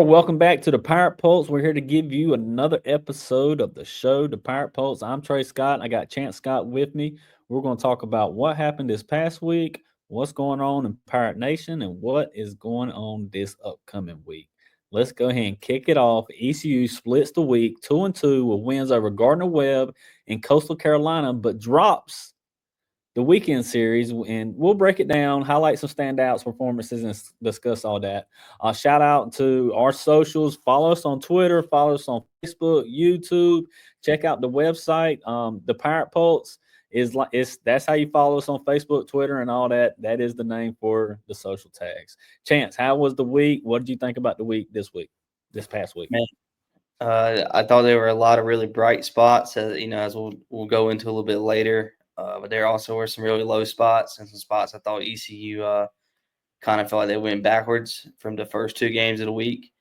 Welcome back to the Pirate Pulse. We're here to give you another episode of the show, the Pirate Pulse. I'm Trey Scott. I got Chance Scott with me. We're going to talk about what happened this past week, what's going on in Pirate Nation, and what is going on this upcoming week. Let's go ahead and kick it off. ECU splits the week 2-2 with wins over Gardner Webb and Coastal Carolina, but drops the weekend series, and we'll break it down, highlight some standouts, performances, and discuss all that. Shout out to our socials. Follow us on Twitter, follow us on Facebook, YouTube. Check out the website. The Pirate Pulse is like it's that's how you follow us on Facebook, Twitter, and all that. That is the name for the social tags. Chance, how was the week? What did you think about the week, this past week? Man, I thought there were a lot of really bright spots, as we'll go into a little bit later. But there also were some really low spots and some spots I thought ECU kind of felt like they went backwards from the first two games of the week.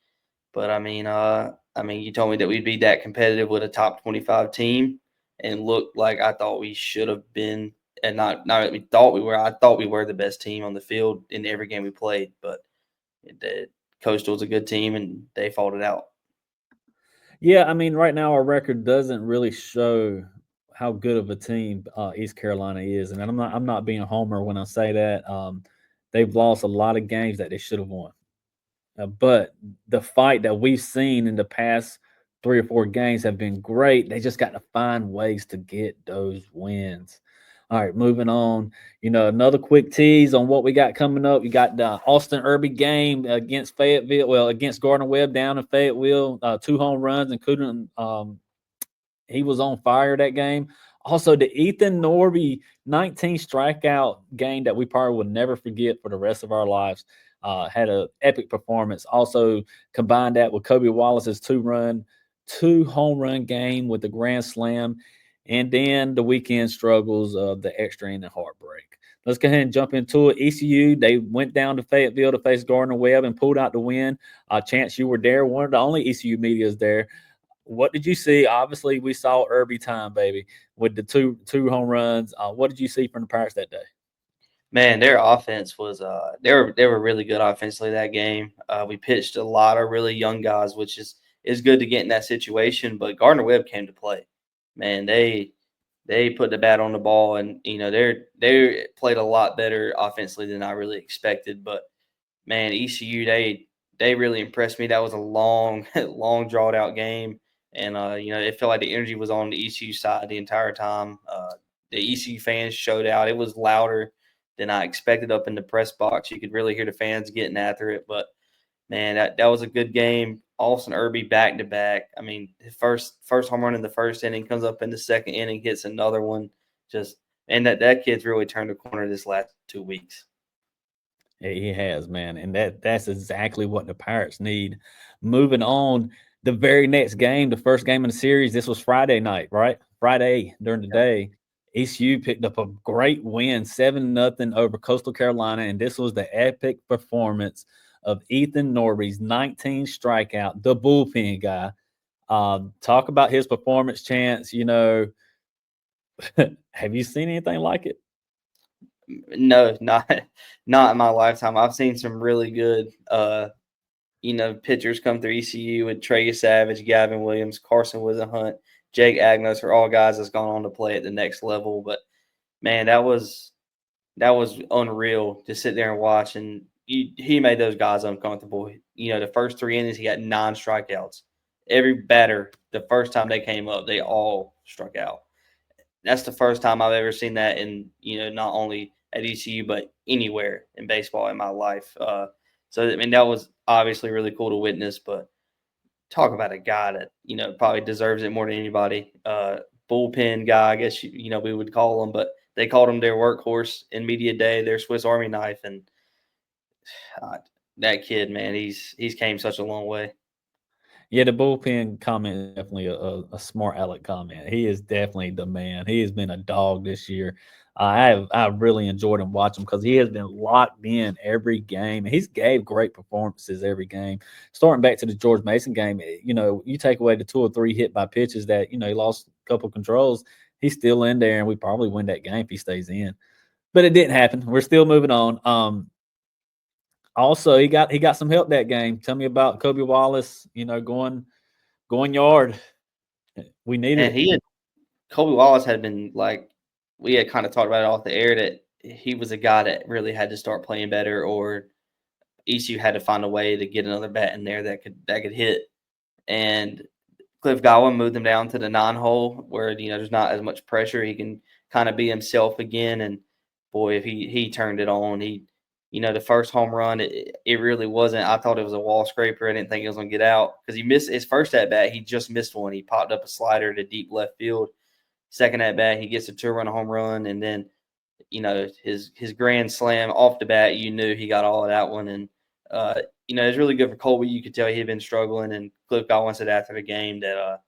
But you told me that we'd be that competitive with a top 25 team, and looked like I thought we should have been, and not that we thought we were. I thought we were the best team on the field in every game we played, but Coastal's a good team, and they fought it out. Yeah, I mean, right now our record doesn't really show how good of a team East Carolina is, and I'm not being a homer when I say that. They've lost a lot of games that they should have won, but the fight that we've seen in the past 3 or 4 games have been great. They just got to find ways to get those wins. All right, moving on. Another quick tease on what we got coming up. You got the Austin Irby game against Fayetteville, well, against Gardner Webb down in Fayetteville. 2 home runs, including he was on fire that game. Also, the Ethan Norby 19 strikeout game that we probably will never forget for the rest of our lives. Had an epic performance. Also, combined that with Kobe Wallace's 2 home run game with the grand slam, and then the weekend struggles of the extra inning heartbreak. Let's go ahead and jump into it. ECU, they went down to Fayetteville to face Gardner Webb and pulled out the win. Chance, you were there. One of the only ECU medias there. What did you see? Obviously, we saw Irby time, baby, with the two home runs. What did you see from the Pirates that day? Man, their offense was they were really good offensively that game. We pitched a lot of really young guys, which is good to get in that situation. But Gardner Webb came to play. Man, they put the bat on the ball, and they played a lot better offensively than I really expected. But man, ECU they really impressed me. That was a long long drawed out game, and it felt like the energy was on the ECU side the entire time. The ECU fans showed out. It was louder than I expected up in the press box. You could really hear the fans getting after it. But man, that was a good game. Austin Irby back to back. I mean, his first home run in the first inning, comes up in the second inning, hits another one. Just and that kid's really turned the corner this last 2 weeks. He has, man, and that's exactly what the Pirates need. Moving on, the very next game, the first game in the series, this was Friday night, right? Friday during the Yeah. day, ECU picked up a great win, 7-0 over Coastal Carolina, and this was the epic performance of Ethan Norby's 19 strikeout, the bullpen guy. Talk about his performance, Chance. Have you seen anything like it? No, not in my lifetime. I've seen some really good pitchers come through ECU with Trey Savage, Gavin Williams, Carson Hunt, Jake Agnos are all guys that's gone on to play at the next level. But man, that was unreal to sit there and watch. And he made those guys uncomfortable. The first 3 innings, he got 9 strikeouts. Every batter, the first time they came up, they all struck out. That's the first time I've ever seen that in, not only at ECU, but anywhere in baseball in my life. So, I mean, that was obviously really cool to witness. But talk about a guy that, probably deserves it more than anybody. Bullpen guy, I guess, we would call him. But they called him their workhorse in media day, their Swiss Army knife, and that kid, man, he's came such a long way. Yeah, the bullpen comment is definitely a smart aleck comment. He is definitely the man. He has been a dog this year. I've really enjoyed him watching because he has been locked in every game. He's gave great performances every game. Starting back to the George Mason game, you take away the 2 or 3 hit by pitches that he lost a couple controls. He's still in there, and we probably win that game if he stays in. But it didn't happen. We're still moving on. Also, he got some help that game. Tell me about Kobe Wallace. Going yard. We needed And it. he had Kobe Wallace had been like we had kind of talked about it off the air that he was a guy that really had to start playing better, or ECU had to find a way to get another bat in there that could hit. And Cliff Godwin moved him down to the 9 hole where there's not as much pressure. He can kind of be himself again. And boy, if he turned it on, the first home run, it really wasn't. I thought it was a wall scraper. I didn't think it was gonna get out because he missed his first at bat. He just missed one. He popped up a slider to deep left field. Second at bat, he gets a 2-run home run, and then his grand slam off the bat. You knew he got all of that one, and uh, it was really good for Colby. You could tell he had been struggling, and Cliff Godwin said after the game that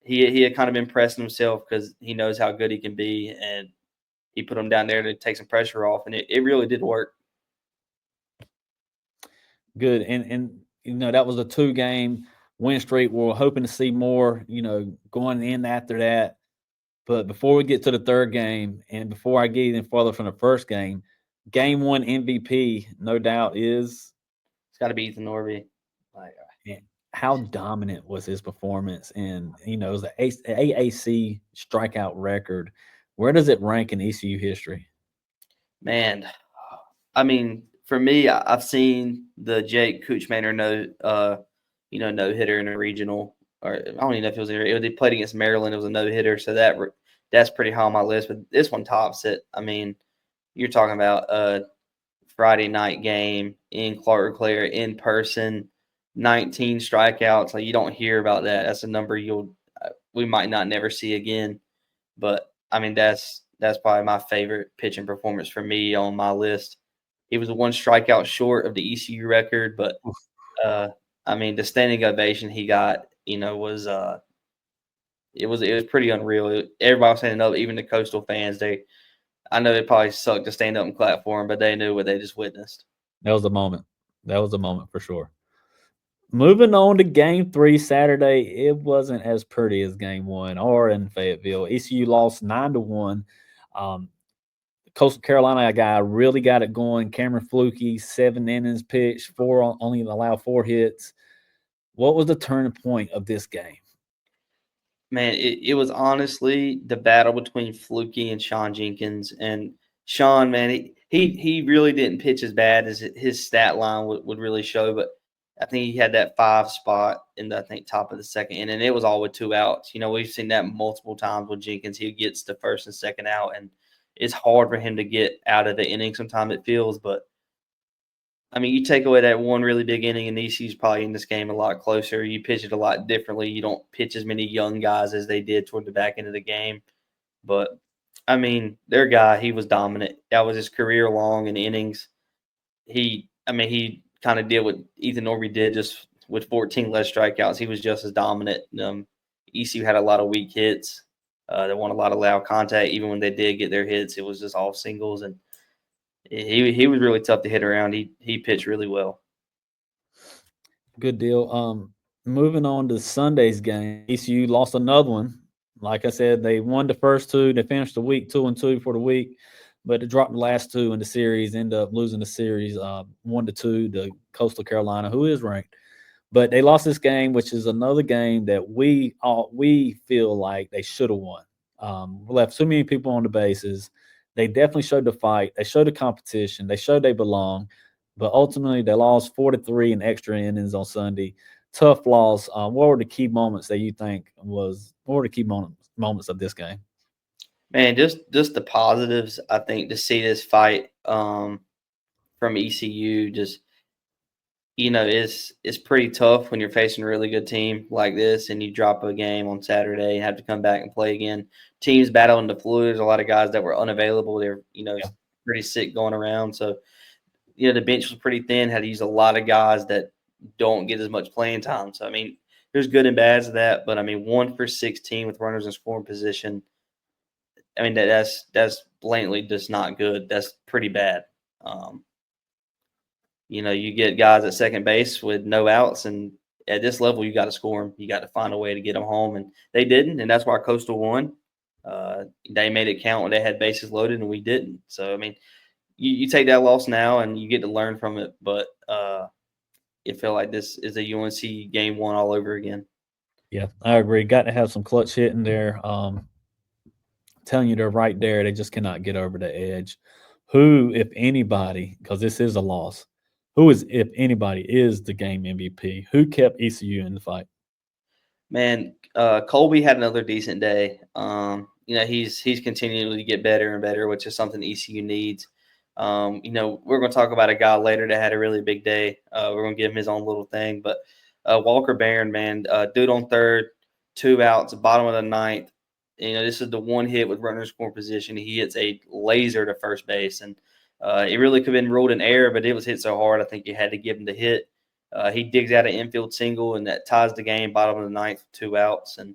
he had kind of been pressing himself because he knows how good he can be, and he put him down there to take some pressure off, and it really did work. Good. And that was a 2-game win streak. We're hoping to see more, going in after that. But before we get to the third game, and before I get even further from the first game 1 MVP, no doubt is It's got to be Ethan Norby. Like, and how dominant was his performance? And it was the AAC strikeout record. Where does it rank in ECU history? man, I mean, for me, I've seen the Jake Kuchmaner no hitter in a regional, or I don't even know if it was they played against Maryland. It was a no hitter, so that's pretty high on my list. But this one tops it. I mean, you're talking about a Friday night game in Clark Clare in person, 19 strikeouts. Like you don't hear about that. That's a number we might not never see again. But I mean, that's probably my favorite pitching performance for me on my list. He was one strikeout short of the ECU record, but uh, I mean, the standing ovation he got, it was pretty unreal. Everybody was standing up, even the Coastal fans. I know it probably sucked to stand up and clap for him, but they knew what they just witnessed. That was a moment. That was a moment for sure. Moving on to game 3 Saturday, it wasn't as pretty as game 1 or in Fayetteville. ECU lost 9-1. Um, Coastal Carolina guy really got it going. Cameron Fluky, 7 innings pitched, only allowed 4 hits. What was the turning point of this game? Man, it was honestly the battle between Fluky and Sean Jenkins. And Sean, man, he really didn't pitch as bad as his stat line would really show, but I think he had that 5 spot in the I think top of the second inning, and it was all with 2 outs. We've seen that multiple times with Jenkins. He gets the first and second out, and it's hard for him to get out of the inning. Sometimes it feels, but I mean, you take away that one really big inning, and ECU's probably in this game a lot closer. You pitch it a lot differently. You don't pitch as many young guys as they did toward the back end of the game. But I mean, their guy, he was dominant. That was his career long in innings. He kind of did what Ethan Norby did, just with 14 less strikeouts. He was just as dominant. ECU had a lot of weak hits. They won a lot of loud contact. Even when they did get their hits, it was just all singles, and he was really tough to hit around. He pitched really well. Good deal. Moving on to Sunday's game, ECU lost another one. Like I said, they won the first 2. They finished the week 2-2 for the week, but they dropped the last 2 in the series. Ended up losing the series 1-2 to Coastal Carolina, who is ranked. But they lost this game, which is another game that we feel like they should have won. Left too many people on the bases. They definitely showed the fight. They showed the competition. They showed they belong. But ultimately, they lost 4-3 in extra innings on Sunday. Tough loss. What were the key moments that you think was? What were the key moments of this game? Man, just the positives. I think to see this fight from ECU, just it's pretty tough when you're facing a really good team like this, and you drop a game on Saturday and have to come back and play again. Teams battling the flu. There's a lot of guys that were unavailable. They're Yeah. pretty sick going around. So the bench was pretty thin. Had to use a lot of guys that don't get as much playing time. So I mean, there's good and bads to that. But I mean, 1 for 16 with runners in scoring position. I mean, that's blatantly just not good. That's pretty bad. Um, you get guys at second base with no outs, and at this level, you got to score them. You got to find a way to get them home, and they didn't, and that's why Coastal won. They made it count when they had bases loaded, and we didn't. So I mean, you take that loss now and you get to learn from it. But it felt like this is a UNC game one all over again. Yeah, I agree. Got to have some clutch hitting there. Telling you they're right there. They just cannot get over the edge. Who, if anybody, because this is a loss, who is, if anybody, is the game MVP? Who kept ECU in the fight? Man, Colby had another decent day. He's continuing to get better and better, which is something ECU needs. We're going to talk about a guy later that had a really big day. We're going to give him his own little thing, but Walker Barron, man, dude on third, 2 outs, bottom of the ninth. This is the one hit with runner scoring position. He hits a laser to first base, and it really could have been ruled an error, but it was hit so hard, I think you had to give him the hit. He digs out an infield single, and that ties the game, bottom of the ninth, 2 outs, and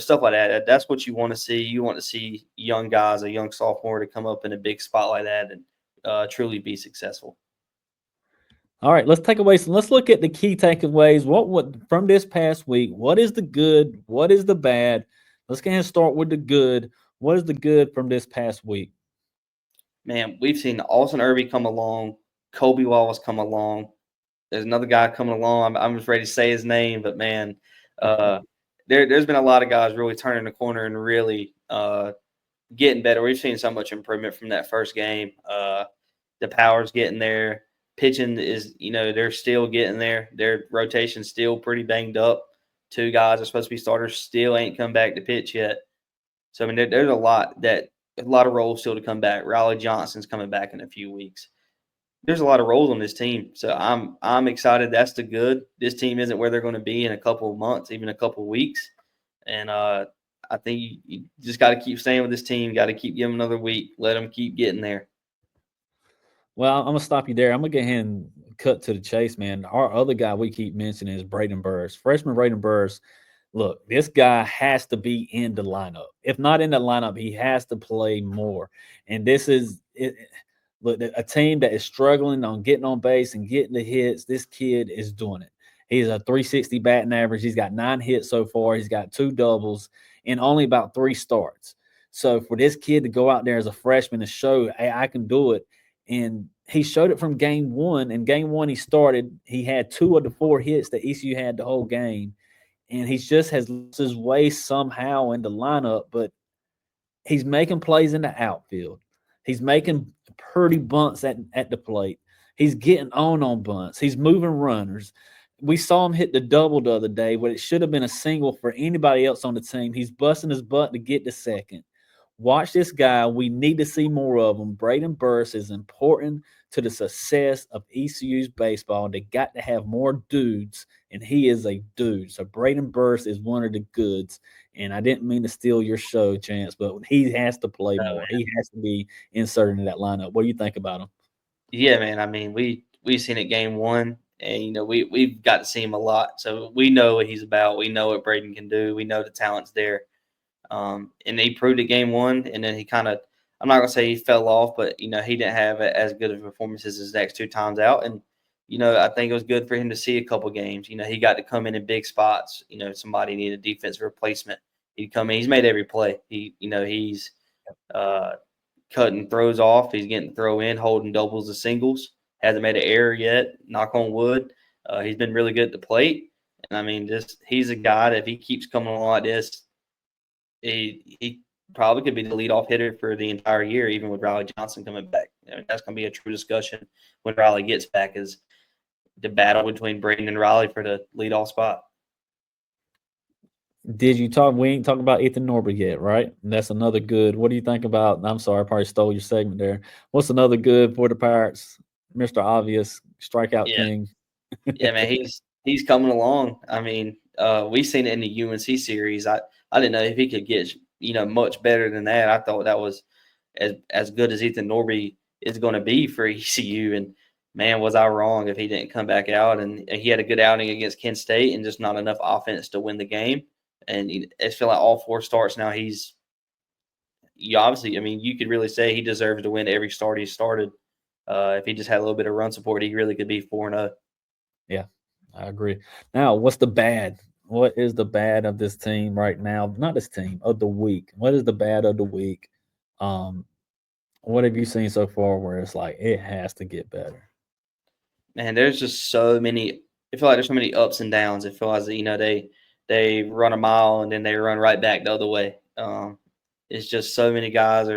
stuff like that. That's what you want to see. You want to see young guys, a young sophomore, to come up in a big spot like that and truly be successful. All right, let's take away some. Let's look at the key takeaways. What from this past week? What is the good? What is the bad? Let's go ahead and start with the good. What is the good from this past week? Man, we've seen Austin Irby come along, Kobe Wallace come along. There's another guy coming along. I'm just ready to say his name, but man, uh, there's been a lot of guys really turning the corner and really getting better. We've seen so much improvement from that first game. The power's getting there. Pitching is, they're still getting there. Their rotation's still pretty banged up. 2 guys are supposed to be starters, still ain't come back to pitch yet. So I mean, there's a lot of roles still to come back. Riley Johnson's coming back in a few weeks. There's a lot of roles on this team, so I'm excited. That's the good. This team isn't where they're going to be in a couple of months, even a couple of weeks, and I think you just got to keep staying with this team. Got to keep giving them another week. Let them keep getting there. Well, I'm gonna stop you there. I'm gonna go ahead and cut to the chase, man. Our other guy we keep mentioning is Braden Burrs. Freshman Braden Burrs. Look, this guy has to be in the lineup. If not in the lineup, he has to play more. And this is it, look, a team that is struggling on getting on base and getting the hits. This kid is doing it. He's a 360 batting average. He's got 9 hits so far. He's got 2 doubles in only about 3 starts. So for this kid to go out there as a freshman and show, hey, I can do it, and he showed it from game one. In game one, he started. He had 2 of the 4 hits that ECU had the whole game, and he just has lost his way somehow in the lineup. But he's making plays in the outfield. He's making pretty bunts at the plate. He's getting on bunts. He's moving runners. We saw him hit the double the other day, but it should have been a single for anybody else on the team. He's busting his butt to get to second. Watch this guy. We need to see more of him. Braden Burrs is important to the success of ECU's baseball. They got to have more dudes, and he is a dude. So Braden Burrs is one of the goods. And I didn't mean to steal your show, Chance, but he has to play more. He has to be inserted in that lineup. What do you think about him? Yeah, man. I mean, we've seen it game one, and we've got to see him a lot, so we know what he's about. We know what Braden can do. We know the talent's there. And he proved it game one, and then he kind of, I'm not gonna say he fell off, but he didn't have as good of a performance as his next 2 times out. And I think it was good for him to see a couple games. He got to come in big spots. Somebody needed a defensive replacement. He'd come in. He's made every play. He's uh, cutting throws off. He's getting throw in, holding doubles and singles. Hasn't made an error yet. Knock on wood. He's been really good at the plate. And I mean, just he's a guy that if he keeps coming along like this, he probably could be the leadoff hitter for the entire year, even with Riley Johnson coming back. That's going to be a true discussion when Riley gets back, is the battle between Braden and Riley for the leadoff spot. Did you talk? We ain't talking about Ethan Norbert yet, right? That's another good. What do you think about? I'm sorry, I probably stole your segment there. What's another good for the Pirates? Mr. Obvious, strikeout Yeah, king. yeah, man, he's coming along. I mean, we've seen it in the UNC series. I didn't know if he could get much better than that. I thought that was as good as Ethan Norby is going to be for ECU. And man, was I wrong if he didn't come back out. And he had a good outing against Kent State and just not enough offense to win the game. And it's feel like all 4 starts now. Obviously, I mean, you could really say he deserves to win every start he started. If he just had a little bit of run support, he really could be 4-0. Yeah, I agree. Now, what's the bad? What is the bad of this team right now? Not this team, of the week. What is the bad of the week? Um, What have you seen so far where it's like it has to get better? Man, there's just so many. I feel like there's so many ups and downs. It feels like they run a mile and then they run right back the other way. It's just so many guys.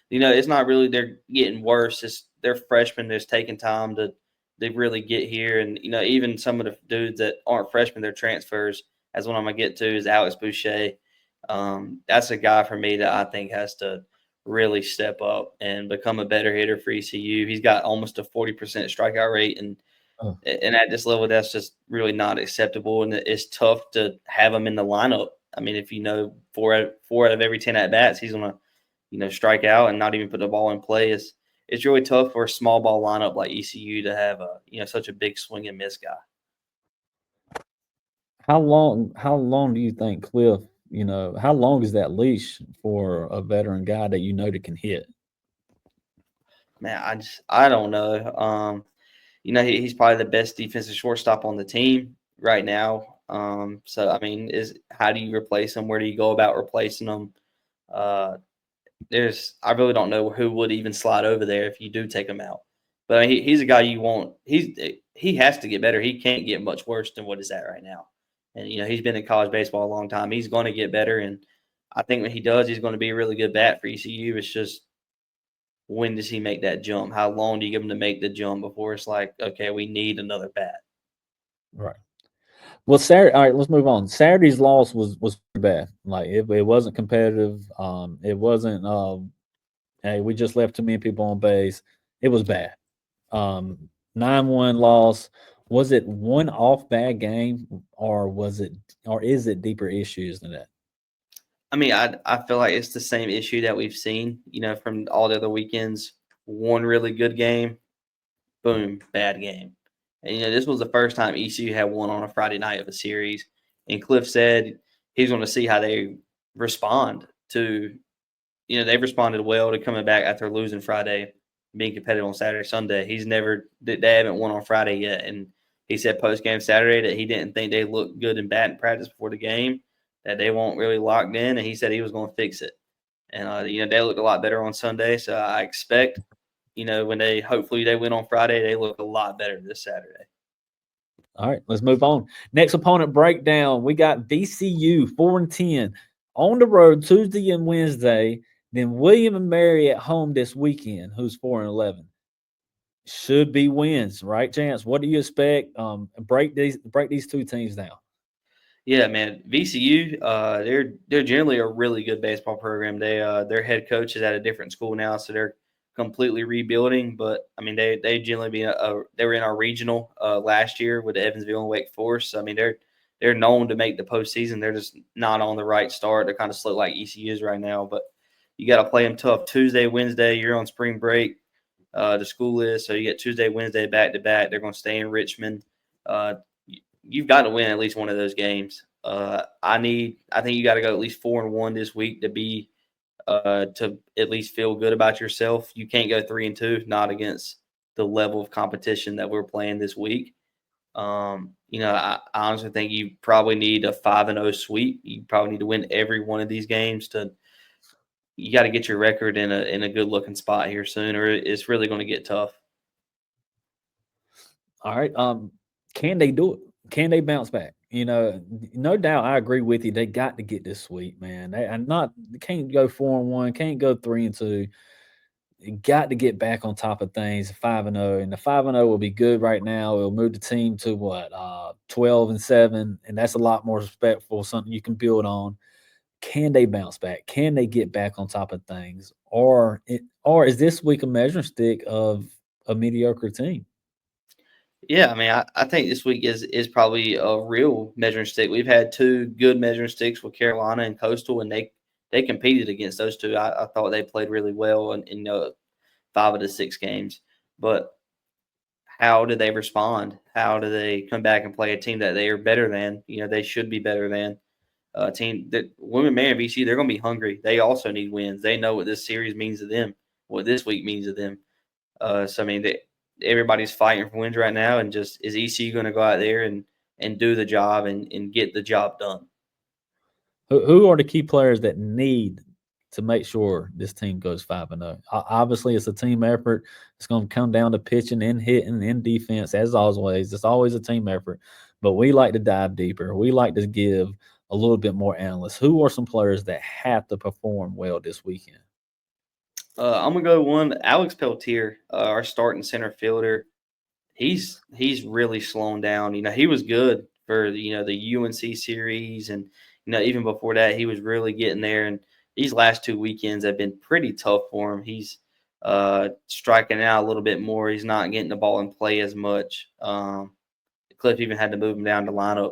It's not really they're getting worse. It's they're freshmen. There's taking time to they really get here, and even some of the dudes that aren't freshmen, they're transfers. As one I'm gonna get to is Alex Boucher. That's a guy for me that I think has to really step up and become a better hitter for ECU. He's got almost a 40% strikeout rate, Oh, and at this level, that's just really not acceptable. And it's tough to have him in the lineup. I mean, if four out of every 10 at bats, he's gonna strike out and not even put the ball in play. It's really tough for a small ball lineup like ECU to have such a big swing and miss guy. how long do you think Cliff, how long is that leash for a veteran guy that that can hit? Man, I don't know. He's probably the best defensive shortstop on the team right now. So I mean, is how do you replace him? Where do you go about replacing him? Uh, I really don't know who would even slide over there if you do take him out. But he's a guy you want. He has to get better. He can't get much worse than what he's at right now. And he's been in college baseball a long time. He's going to get better, and I think when he does, he's going to be a really good bat for ECU. It's just when does he make that jump? How long do you give him to make the jump before it's like, okay, we need another bat? Right. Well, Saturday. All right, let's move on. Saturday's loss was pretty bad. Like it wasn't competitive. It wasn't. Hey, we just left too many people on base. It was bad. 9-1 loss. Was it one off bad game, or is it deeper issues than that? I mean, I feel like it's the same issue that we've seen, from all the other weekends. One really good game, boom, bad game. And this was the first time ECU had one on a Friday night of a series. And Cliff said he's going to see how they respond to, they've responded well to coming back after losing Friday, being competitive on Saturday, Sunday. They haven't won on Friday yet. And he said post game Saturday that he didn't think they looked good in batting practice before the game, that they weren't really locked in. And he said he was going to fix it. And, they looked a lot better on Sunday. So I expect, when hopefully they win on Friday, they look a lot better this Saturday. All right, let's move on. Next opponent breakdown. We got VCU 4-10 on the road Tuesday and Wednesday. Then William and Mary at home this weekend, who's 4-11. Should be wins, right? Chance, what do you expect? Break these two teams down. Yeah, man. VCU, they're generally a really good baseball program. Their head coach is at a different school now, so they're completely rebuilding. But I mean, they generally they were in our regional last year with Evansville and Wake Forest. So, I mean, they're known to make the postseason. They're just not on the right start. They're kind of slow like ECU is right now. But you got to play them tough. Tuesday, Wednesday, you're on spring break. The school is so you get Tuesday, Wednesday back to back. They're going to stay in Richmond. Uh, you've got to win at least one of those games. I think you got to go at least 4-1 this week to at least feel good about yourself. You can't go 3-2, not against the level of competition that we're playing this week. I honestly think you probably need a 5-0 sweep. You probably need to win every one of these games to. You got to get your record in a good looking spot here soon, or it's really going to get tough. All right. Can they do it? Can they bounce back? No doubt. I agree with you. They got to get this sweep, man. They can't go 4-1, can't go 3-2. You got to get back on top of things. 5-0, and the 5-0 will be good right now. It'll move the team to what 12-7, and that's a lot more respectful. Something you can build on. Can they bounce back? Can they get back on top of things, or is this week a measuring stick of a mediocre team? Yeah, I mean, I think this week is probably a real measuring stick. We've had two good measuring sticks with Carolina and Coastal, and they competed against those two. I thought they played really well in 5 of the 6 games. But how do they respond? How do they come back and play a team that they are better than? They should be better than a team that Women Man BC. They're going to be hungry. They also need wins. They know what this series means to them, what this week means to them. So I mean, everybody's fighting for wins right now, and just is ECU going to go out there and do the job and get the job done? Who are the key players that need to make sure this team goes 5-0. Obviously, it's a team effort. It's going to come down to pitching and hitting and defense, as always. It's always a team effort, but we like to dive deeper. We like to give a little bit more analysts. Who are some players that have to perform well this weekend? I'm gonna go one. Alex Peltier, our starting center fielder. He's really slowing down. He was good for the UNC series, and even before that, he was really getting there. And these last 2 weekends have been pretty tough for him. He's striking out a little bit more. He's not getting the ball in play as much. Cliff even had to move him down to lineup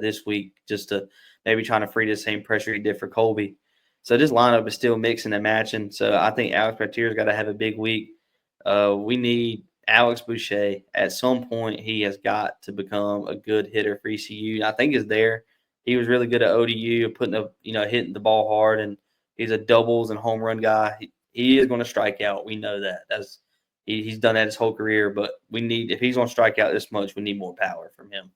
this week just to maybe trying to free the same pressure he did for Colby. So this lineup is still mixing and matching. So I think Alex Petier's got to have a big week. We need Alex Boucher. At some point, he has got to become a good hitter for ECU. I think is there. He was really good at ODU, hitting the ball hard, and he's a doubles and home run guy. He is going to strike out. We know that. He's done that his whole career, but if he's going to strike out this much, we need more power from him.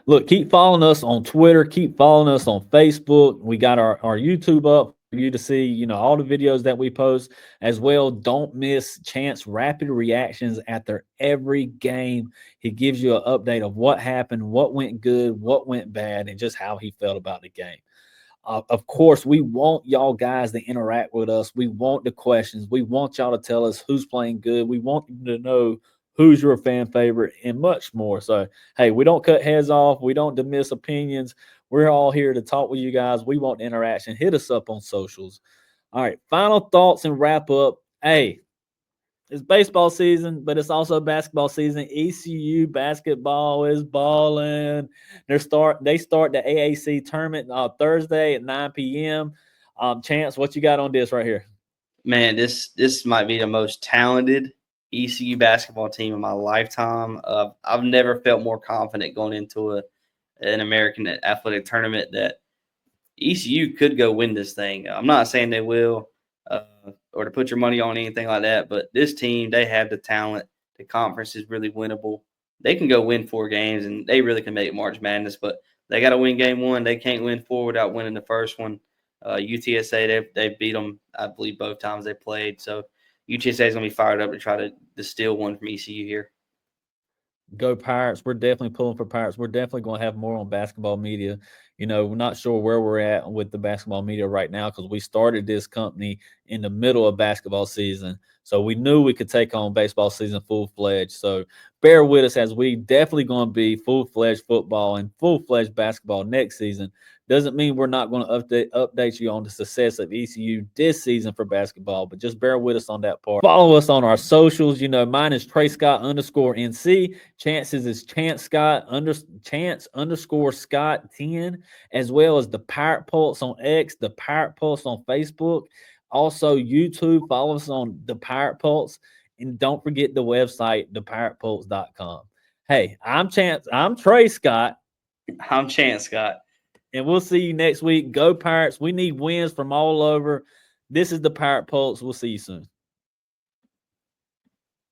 Look, keep following us on Twitter. Keep following us on Facebook. We got our YouTube up for you to see, all the videos that we post as well. Don't miss Chance Rapid Reactions after every game. He gives you an update of what happened, what went good, what went bad, and just how he felt about the game. Of course, we want y'all guys to interact with us. We want the questions. We want y'all to tell us who's playing good. We want you to know who's your fan favorite and much more. So, hey, we don't cut heads off. We don't dismiss opinions. We're all here to talk with you guys. We want interaction. Hit us up on socials. All right, final thoughts and wrap up. Hey, it's baseball season, but it's also basketball season. ECU basketball is balling. They start the AAC tournament Thursday at 9 p.m. Chance, what you got on this right here? Man, this might be the most talented ECU basketball team in my lifetime. I've never felt more confident going into an American athletic tournament that ECU could go win this thing. I'm not saying they will, or to put your money on anything like that, but this team, they have the talent. The conference is really winnable. They can go win 4 games, and they really can make March Madness, but they got to win game 1. They can't win 4 without winning the first one. UTSA, they beat them, I believe, both times they played. So UTSA is going to be fired up to try to steal one from ECU here. Go Pirates. We're definitely pulling for Pirates. We're definitely going to have more on basketball media. We're not sure where we're at with the basketball media right now because we started this company in the middle of basketball season. So we knew we could take on baseball season full-fledged. So bear with us as we definitely going to be full-fledged football and full-fledged basketball next season. Doesn't mean we're not going to update you on the success of ECU this season for basketball, but just bear with us on that part. Follow us on our socials. Mine is Trey Scott _NC. Chance's is Chance Scott Chance _Scott 10, as well as the Pirate Pulse on X, the Pirate Pulse on Facebook. Also, YouTube. Follow us on the Pirate Pulse. And don't forget the website, thepiratepulse.com. Hey, I'm Trey Scott. I'm Chance Scott. And we'll see you next week. Go Pirates. We need wins from all over. This is the Pirate Pulse. We'll see you soon.